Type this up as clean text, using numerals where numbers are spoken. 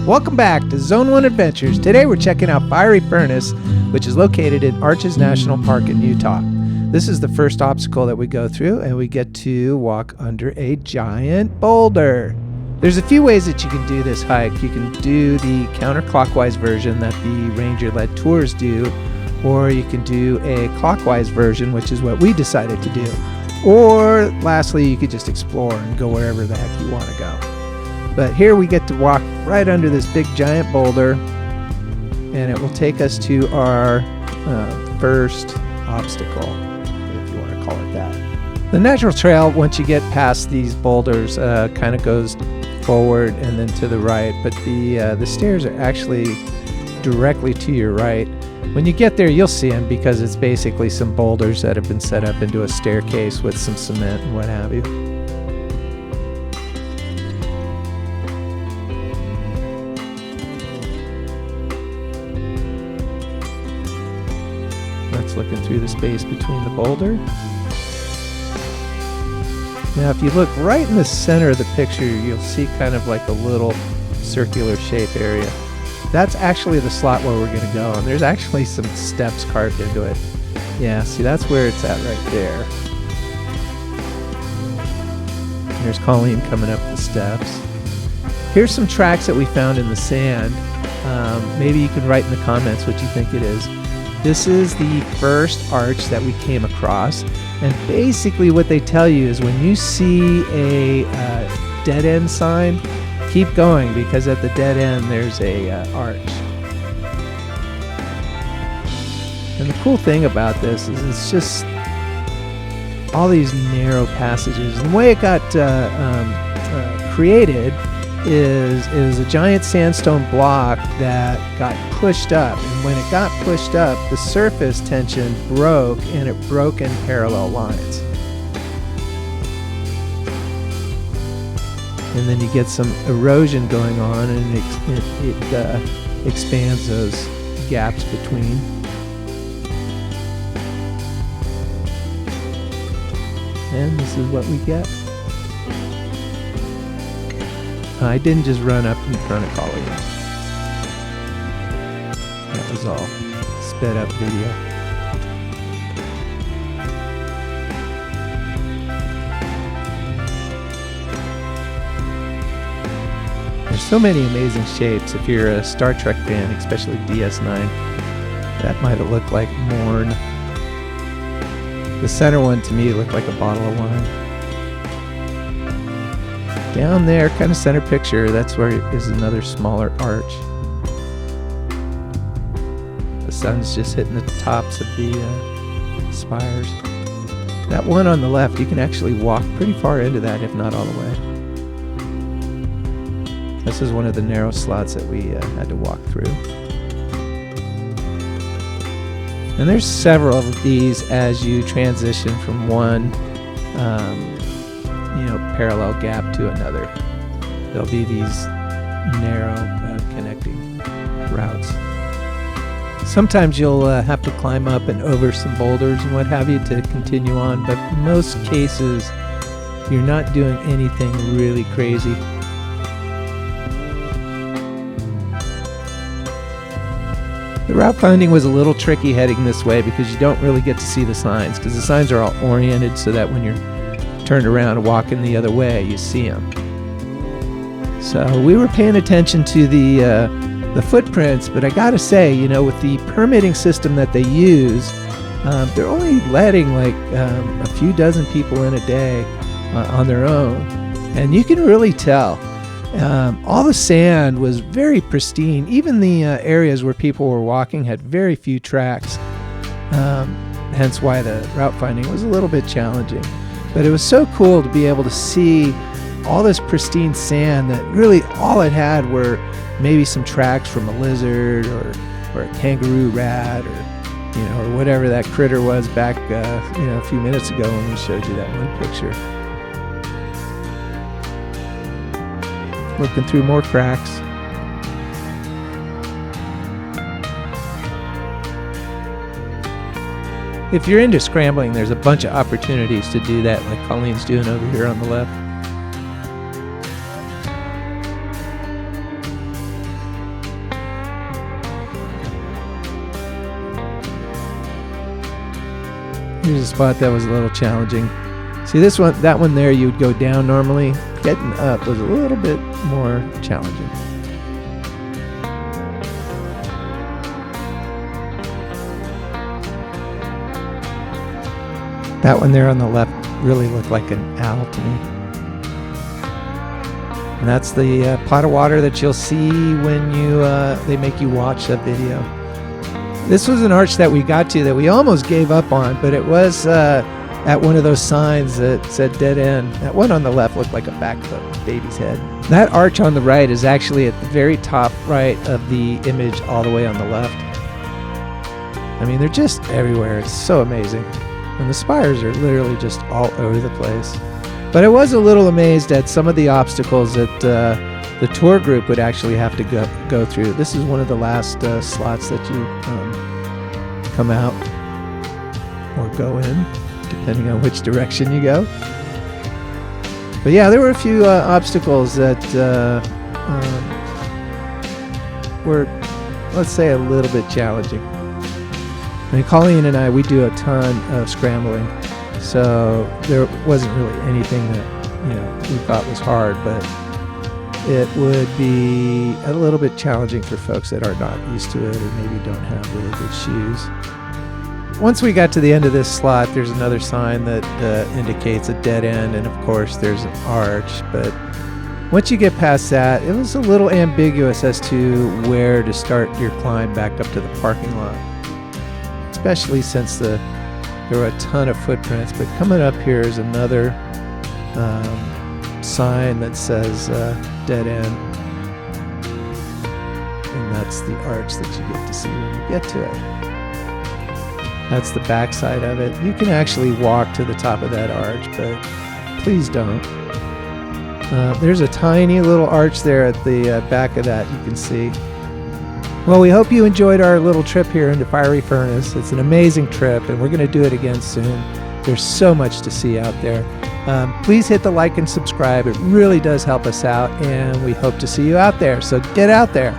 Welcome back to Zone 1 Adventures. Today we're checking out Firey Furnace, which is located in Arches National Park in Utah. This is the first obstacle that we go through, and we get to walk under a giant boulder. There's a few ways that you can do this hike. You can do the counterclockwise version that the ranger-led tours do, or you can do a clockwise version, which is what we decided to do. Or lastly, you could just explore and go wherever the heck you want to go. But here we get to walk right under this big giant boulder, and it will take us to our first obstacle, if you want to call it that. The natural trail, once you get past these boulders, kind of goes forward and then to the right, but the stairs are actually directly to your right. When you get there, you'll see them because it's basically some boulders that have been set up into a staircase with some cement and what have you. That's looking through the space between the boulder. Now, if you look right in the center of the picture, you'll see kind of like a little circular shape area. That's actually the slot where we're going to go, and there's actually some steps carved into it. Yeah, see, that's where it's at right there. And there's Colleen coming up the steps. Here's some tracks that we found in the sand. Maybe you can write in the comments what you think it is. This is the first arch that we came across, and basically what they tell you is when you see a dead end sign, keep going, because at the dead end there's a arch. And the cool thing about this is it's just all these narrow passages. And the way it got created is it was a giant sandstone block that got pushed up, and when it got pushed up, the surface tension broke, and it broke in parallel lines. And then you get some erosion going on, and it expands those gaps between. And this is what we get. I didn't just run up in front of Colleen. That was all sped up video. There's so many amazing shapes. If you're a Star Trek fan, especially DS9, that might have looked like Morn. The center one to me looked like a bottle of wine. Down there, kind of center picture, that's where is another smaller arch. The sun's just hitting the tops of the spires. That one on the left, you can actually walk pretty far into that, if not all the way. This is one of the narrow slots that we had to walk through. And there's several of these as you transition from one parallel gap to another. There'll be these narrow connecting routes. Sometimes you'll have to climb up and over some boulders and what have you to continue on, but in most cases you're not doing anything really crazy. The route finding was a little tricky heading this way because you don't really get to see the signs, because the signs are all oriented so that when you're turned around and walking the other way, you see them. So we were paying attention to the footprints, but I gotta say, with the permitting system that they use, they're only letting like a few dozen people in a day on their own, and you can really tell. All the sand was very pristine. Even the areas where people were walking had very few tracks, hence why the route finding was a little bit challenging. But it was so cool to be able to see all this pristine sand that really all it had were maybe some tracks from a lizard or a kangaroo rat or whatever that critter was back a few minutes ago when we showed you that one picture. Looking through more cracks. If you're into scrambling, there's a bunch of opportunities to do that, like Colleen's doing over here on the left. Here's a spot that was a little challenging. See this one, that one there, you would go down normally. Getting up was a little bit more challenging. That one there on the left really looked like an owl to me. And that's the pot of water that you'll see when they make you watch that video. This was an arch that we got to that we almost gave up on, but it was at one of those signs that said dead end. That one on the left looked like a back of a baby's head. That arch on the right is actually at the very top right of the image all the way on the left. I mean, they're just everywhere. It's so amazing. And the spires are literally just all over the place. But I was a little amazed at some of the obstacles that the tour group would actually have to go through. This is one of the last slots that you come out or go in, depending on which direction you go. But yeah, there were a few obstacles that were, let's say, a little bit challenging. I mean, Colleen and I, we do a ton of scrambling, so there wasn't really anything that we thought was hard, but it would be a little bit challenging for folks that are not used to it or maybe don't have really good shoes. Once we got to the end of this slot, there's another sign that indicates a dead end, and of course there's an arch, but once you get past that, it was a little ambiguous as to where to start your climb back up to the parking lot, especially since there were a ton of footprints. But coming up here is another sign that says dead end, and that's the arch that you get to see when you get to it. That's the back side of it. You can actually walk to the top of that arch, but please don't. There's a tiny little arch there at the back of that you can see. Well, we hope you enjoyed our little trip here into Firey Furnace. It's an amazing trip, and we're going to do it again soon. There's so much to see out there. Please hit the like and subscribe. It really does help us out, and we hope to see you out there. So get out there.